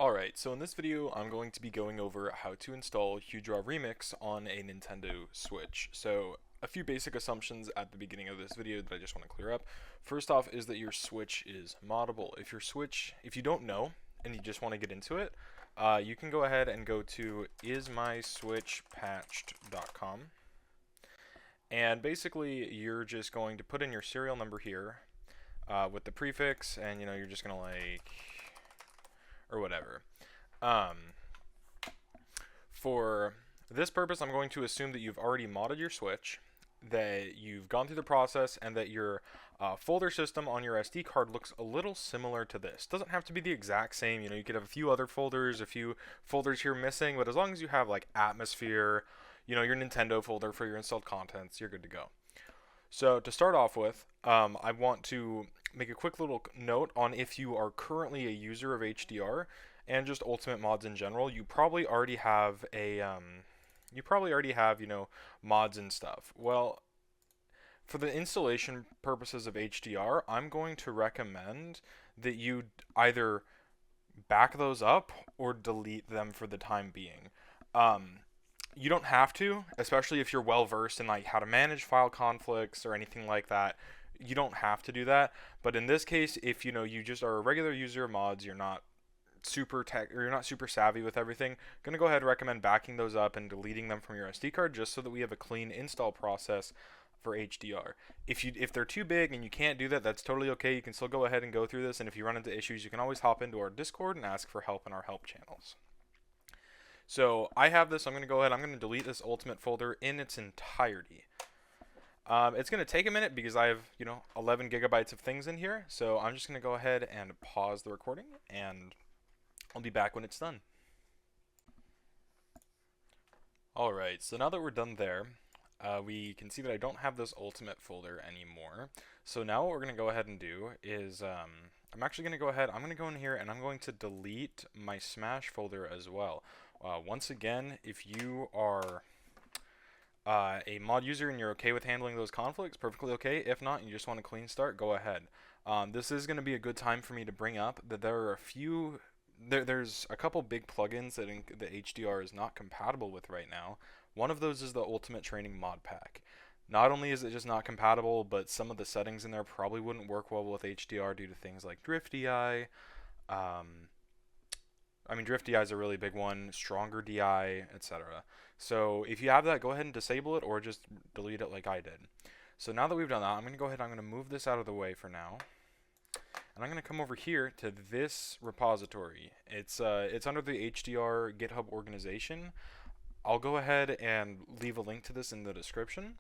Alright, so in this video I'm going to be going over how to install HewDraw Remix on a Nintendo Switch. So a few basic assumptions at the beginning of this video that I just want to clear up. First off is that your Switch is moddable. If you don't know and you just want to get into it, you can go ahead and go to ismyswitchpatched.com, and basically you're just going to put in your serial number here with the prefix, and you're just gonna or whatever. Um, for this purpose, I'm going to assume that you've already modded your Switch, that you've gone through the process, and that your folder system on your SD card looks a little similar to this. Doesn't have to be the exact same. You could have a few other folders, a few folders here missing, but as long as you have like Atmosphere, your Nintendo folder for your installed contents, you're good to go. So to start off with, I want to make a quick little note on if you are currently a user of HDR and just Ultimate mods in general. You probably already have mods and stuff. Well, for the installation purposes of HDR, I'm going to recommend that you either back those up or delete them for the time being. You don't have to, especially if you're well versed in like how to manage file conflicts or anything like that. You don't have to do that, but in this case, if you just are a regular user of mods, you're not super savvy with everything, gonna go ahead and recommend backing those up and deleting them from your SD card, just so that we have a clean install process for HDR. If they're too big and you can't do that, that's totally okay. You can still go ahead and go through this, and if you run into issues, you can always hop into our Discord and ask for help in our help channels. So I have this. I'm going to go ahead. I'm going to delete this Ultimate folder in its entirety. It's going to take a minute because I have 11 gigabytes of things in here. So I'm just going to go ahead and pause the recording, and I'll be back when it's done. Alright, so now that we're done there, we can see that I don't have this Ultimate folder anymore. So now what we're going to go ahead and do is I'm actually going to go ahead, I'm going to go in here and I'm going to delete my Smash folder as well. Once again, if you are a mod user and you're okay with handling those conflicts, perfectly okay. If not, you just want a clean start, go ahead. This is going to be a good time for me to bring up that there are there's a couple big plugins that the HDR is not compatible with right now. One of those is the Ultimate Training Mod Pack. Not only is it just not compatible, but some of the settings in there probably wouldn't work well with HDR due to things like drift DI. Drift DI is a really big one, stronger DI, etc. So if you have that, go ahead and disable it or just delete it like I did. So now that we've done that, I'm going to go ahead and I'm going to move this out of the way for now. And I'm going to come over here to this repository. It's under the HDR GitHub organization. I'll go ahead and leave a link to this in the description.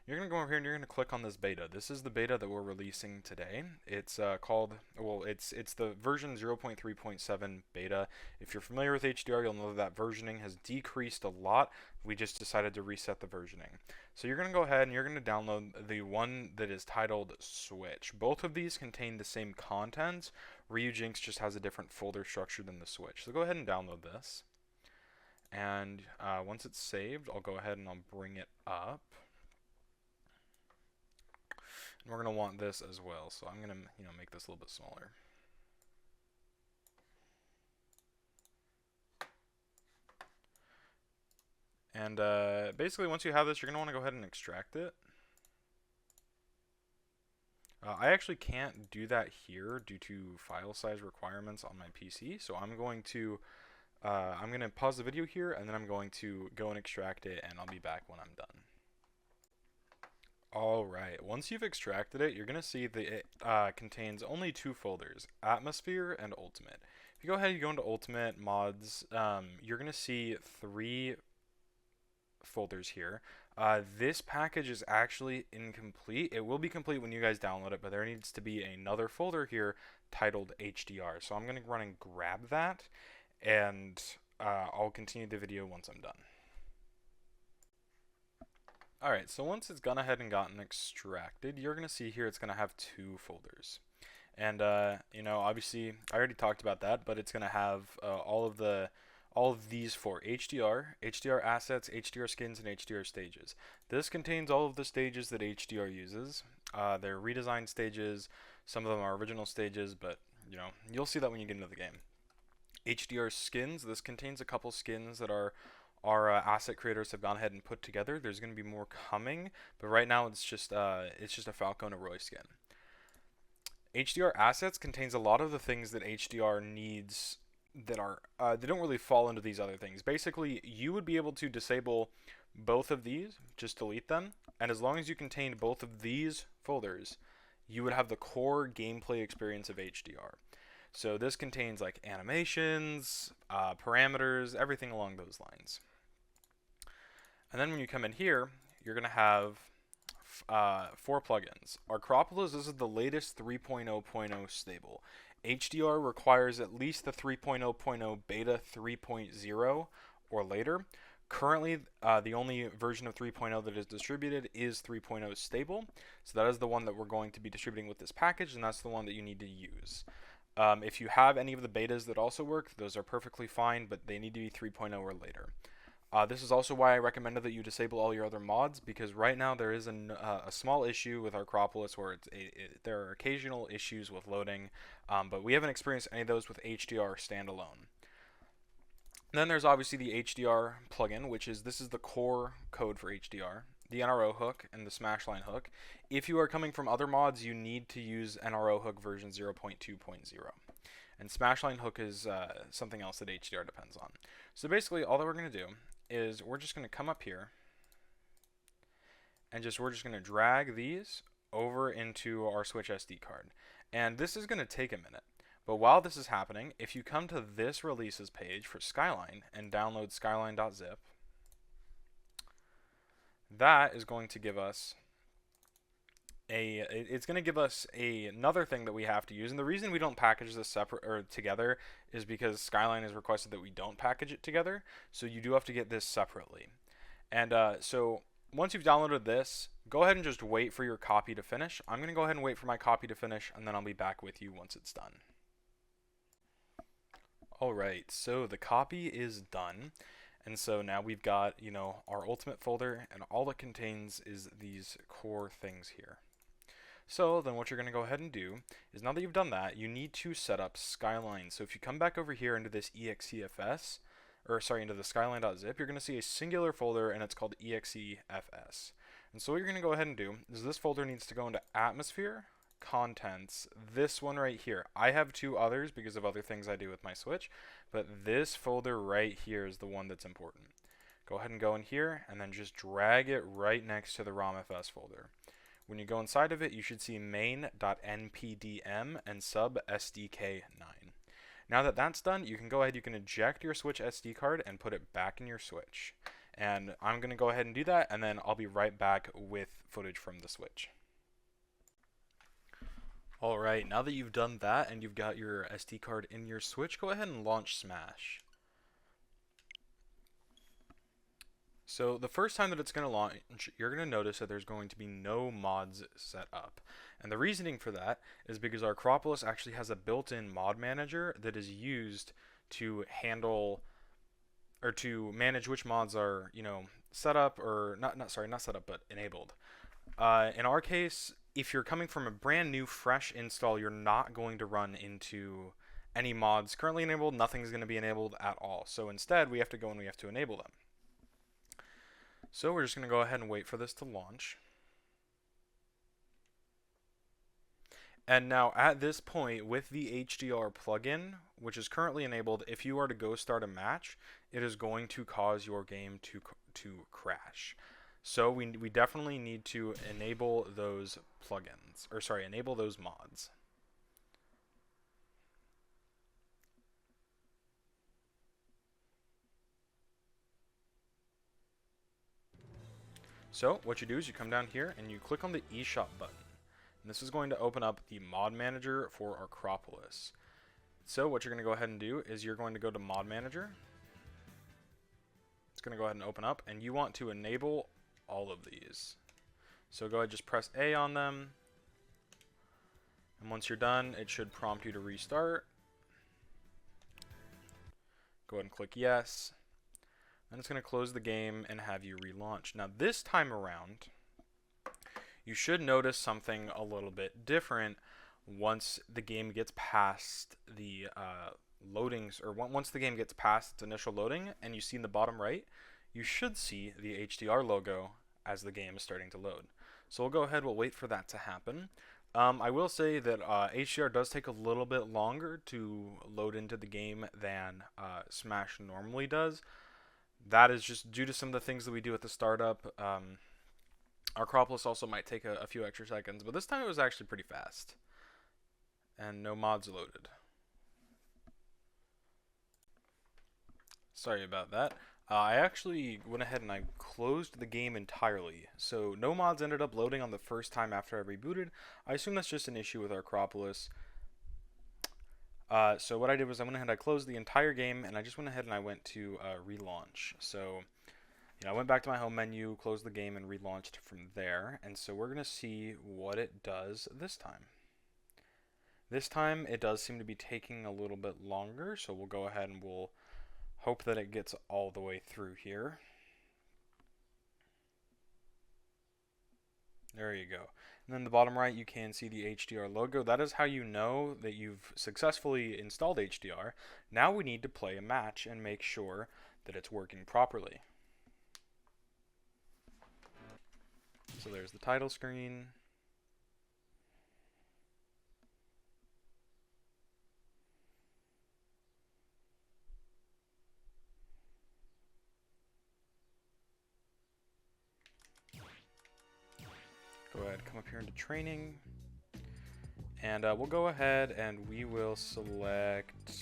You're going to go over here and you're going to click on this beta. This is the beta that we're releasing today. It's it's the version 0.3.7 beta. If you're familiar with HDR, you'll know that versioning has decreased a lot. We just decided to reset the versioning. So you're going to go ahead and you're going to download the one that is titled Switch. Both of these contain the same content. Ryujinx just has a different folder structure than the Switch. So go ahead and download this. And once it's saved, I'll go ahead and I'll bring it up. And we're going to want this as well, so I'm going to make this a little bit smaller. And basically once you have this, you're going to want to go ahead and extract it. I actually can't do that here due to file size requirements on my PC, so I'm going to pause the video here, and then I'm going to go and extract it, and I'll be back when I'm done. Alright, once you've extracted it, you're going to see that it contains only two folders, Atmosphere and Ultimate. If you go ahead and go into Ultimate Mods, you're going to see three folders here. This package is actually incomplete. It will be complete when you guys download it, but there needs to be another folder here titled HDR. So I'm going to run and grab that, and I'll continue the video once I'm done. Alright, so once it's gone ahead and gotten extracted, you're going to see here it's going to have two folders. And, obviously, I already talked about that, but it's going to have all of these for HDR, HDR assets, HDR skins, and HDR stages. This contains all of the stages that HDR uses. They're redesigned stages. Some of them are original stages, but, you'll see that when you get into the game. HDR skins. This contains a couple skins that our asset creators have gone ahead and put together. There's going to be more coming, but right now it's just a Falco and a Roy skin. HDR assets contains a lot of the things that HDR needs that are they don't really fall into these other things. Basically, you would be able to disable both of these, just delete them, and as long as you contained both of these folders, you would have the core gameplay experience of HDR. So this contains like animations, parameters, everything along those lines. And then when you come in here, you're going to have 4 plugins. Acropolis, this is the latest 3.0.0 stable. HDR requires at least the 3.0.0 beta 3.0 or later. Currently, the only version of 3.0 that is distributed is 3.0 stable. So that is the one that we're going to be distributing with this package, and that's the one that you need to use. If you have any of the betas that also work, those are perfectly fine, but they need to be 3.0 or later. This is also why I recommended that you disable all your other mods, because right now there is a small issue with Acropolis where there are occasional issues with loading, but we haven't experienced any of those with HDR standalone. Then there's obviously the HDR plugin, this is the core code for HDR, the NRO hook, and the Smashline hook. If you are coming from other mods, you need to use NRO hook version 0.2.0. And Smashline hook is something else that HDR depends on. So basically, all that we're going to do is we're just going to come up here and we're just going to drag these over into our Switch SD card. And this is going to take a minute. But while this is happening, if you come to this releases page for Skyline and download skyline.zip, that is going to give us another thing that we have to use. And the reason we don't package this separate or together is because Skyline has requested that we don't package it together. So you do have to get this separately. And so once you've downloaded this, go ahead and just wait for your copy to finish. I'm going to go ahead and wait for my copy to finish, and then I'll be back with you once it's done. Alright, so the copy is done. And so now we've got, our ultimate folder, and all it contains is these core things here. So then what you're going to go ahead and do is, now that you've done that, you need to set up Skyline. So if you come back over here into this exefs, into the skyline.zip, you're going to see a singular folder, and it's called exefs. And so what you're going to go ahead and do is this folder needs to go into Atmosphere, Contents, this one right here. I have 2 others because of other things I do with my Switch, but this folder right here is the one that's important. Go ahead and go in here and then just drag it right next to the ROMFS folder. When you go inside of it, you should see main.npdm and sub SDK9. Now that that's done, you can go ahead, you can eject your Switch SD card and put it back in your Switch. And I'm going to go ahead and do that, and then I'll be right back with footage from the Switch. Alright, now that you've done that and you've got your SD card in your Switch, go ahead and launch Smash. So the first time that it's going to launch, you're going to notice that there's going to be no mods set up. And the reasoning for that is because our Acropolis actually has a built-in mod manager that is used to handle or to manage which mods are, set up or not set up, but enabled. In our case, if you're coming from a brand new fresh install, you're not going to run into any mods currently enabled. Nothing's going to be enabled at all. So instead, we have to go and we have to enable them. So we're just going to go ahead and wait for this to launch. And now at this point, with the HDR plugin, which is currently enabled, if you are to go start a match, it is going to cause your game to crash. So we definitely need to enable those plugins, enable those mods. So what you do is you come down here and you click on the eShop button. And this is going to open up the mod manager for Acropolis. So what you're going to go ahead and do is you're going to go to mod manager. It's going to go ahead and open up, and you want to enable all of these. So go ahead and just press A on them, and once you're done, it should prompt you to restart. Go ahead and click yes. Then it's going to close the game and have you relaunch. Now this time around, you should notice something a little bit different once the game gets past the loadings, or once the game gets past its initial loading and you see in the bottom right, you should see the HDR logo as the game is starting to load. So we'll go ahead, we'll wait for that to happen. I will say that HDR does take a little bit longer to load into the game than Smash normally does. That is just due to some of the things that we do at the startup. Our Acropolis also might take a few extra seconds, but this time it was actually pretty fast. And no mods loaded. Sorry about that. I actually went ahead and I closed the game entirely, so no mods ended up loading on the first time after I rebooted. I assume that's just an issue with our Acropolis. So what I did was I went ahead and I closed the entire game, and I just went ahead and I went to relaunch. So I went back to my home menu, closed the game, and relaunched from there. And so we're going to see what it does this time. This time it does seem to be taking a little bit longer, so we'll go ahead and we'll hope that it gets all the way through here. There you go. And then the bottom right, you can see the HDR logo. That is how you know that you've successfully installed HDR. Now we need to play a match and make sure that it's working properly. So there's the title screen. Go ahead, come up here into training, and we'll go ahead and we will select,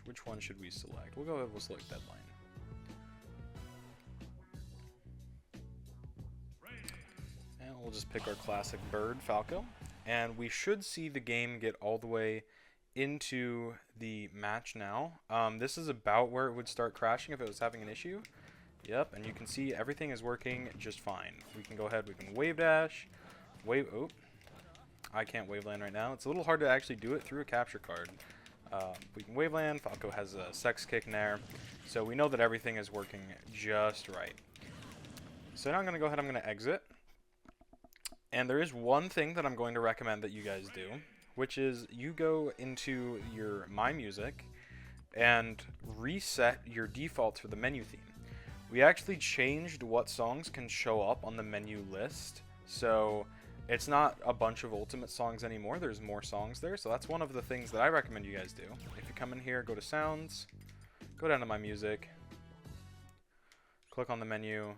which one should we select? We'll go ahead, we'll select Deadline. And we'll just pick our classic bird, Falco, and we should see the game get all the way into the match now. This is about where it would start crashing if it was having an issue. Yep, and you can see everything is working just fine. We can go ahead, we can wave dash, oh, I can't wave land right now. It's a little hard to actually do it through a capture card. We can wave land, Falco has a sex kick in there, so we know that everything is working just right. So now I'm going to go ahead, I'm going to exit. And there is one thing that I'm going to recommend that you guys do, which is you go into your My Music and reset your defaults for the menu theme. We actually changed what songs can show up on the menu list, so it's not a bunch of Ultimate songs anymore. There's more songs there, so that's one of the things that I recommend you guys do. If you come in here, go to Sounds, go down to My Music, click on the menu,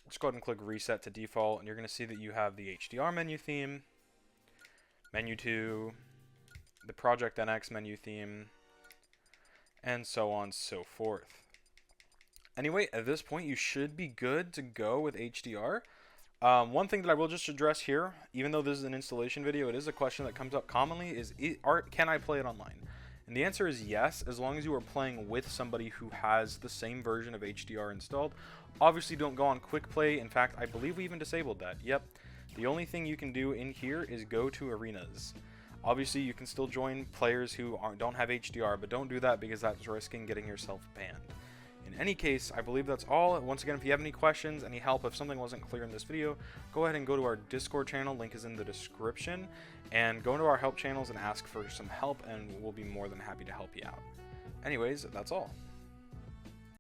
just go ahead and click Reset to Default, and you're going to see that you have the HDR menu theme, Menu 2, the Project NX menu theme, and so on and so forth. Anyway, at this point, you should be good to go with HDR. One thing that I will just address here, even though this is an installation video, it is a question that comes up commonly, is can I play it online? And the answer is yes, as long as you are playing with somebody who has the same version of HDR installed. Obviously, don't go on quick play. In fact, I believe we even disabled that. Yep. The only thing you can do in here is go to arenas. Obviously, you can still join players who don't have HDR, but don't do that because that's risking getting yourself banned. In any case, I believe that's all. Once again, if you have any questions, any help, if something wasn't clear in this video, go ahead and go to our Discord channel. Link is in the description. And go into our help channels and ask for some help, and we'll be more than happy to help you out. Anyways, that's all.